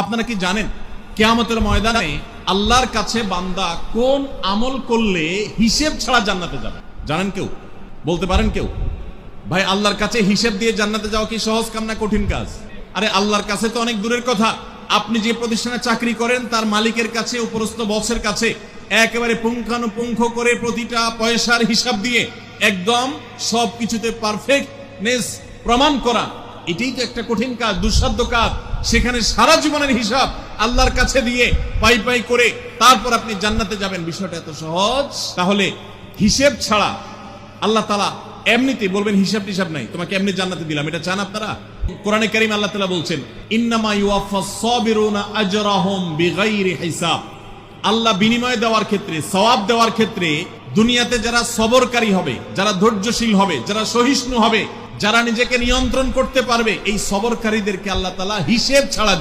আপনারা কি জানেন কিয়ামতের ময়দানে আল্লাহর কাছে বান্দা কোন আমল করলে হিসেব ছাড়া জান্নাতে যাবে? জানেন কেউ? বলতে পারেন কেউ? ভাই, আল্লাহর কাছে হিসেব দিয়ে জান্নাতে যাওয়া কি সহজ কাম না কঠিন কাজ? আরে আল্লাহর কাছে তো অনেক দূরের কথা। আপনি যে প্রতিষ্ঠানে চাকরি করেন তার মালিকের কাছে, উপরস্থ বসের কাছে একেবারে পুঙ্খানুপুঙ্খ করে প্রতিটা পয়সার হিসাব দিয়ে একদম সবকিছুতে পারফেক্টনেস প্রমাণ করা, এটাই তো একটা কঠিন কাজ, দুঃসাধ্য কাজ। সেখানে সারা জীবনের হিসাব আল্লাহর কাছে দিয়ে পাই পাই করে তারপর আপনি জান্নাতে যাবেন, বিষয়টা এত সহজ? তাহলে হিসেব ছাড়া আল্লাহ তাআলা এমনিতে বলবেন হিসাব টিসাব নাই, তোমাকে এমনি জান্নাতে দিলাম, এটা চান আপনারা? কোরআনে কারীম আল্লাহ তাআলা বলছেন ইন্নামা ইউওয়াফাস সাবিরুনা আজরাহুম বিগাইরি হিসাব। আল্লাহ বিনিময় দেওয়ার ক্ষেত্রে, সওয়াব দেওয়ার ক্ষেত্রে দুনিয়াতে যারা সবরকারী হবে, যারা ধৈর্যশীল হবে, যারা সহিষ্ণু হবে, যারা নিজেকে নিয়ন্ত্রণ করতে পারবে, এই সবরকারীদেরকে আল্লাহ তাআলা হিসেব ছাড়া দিবেন।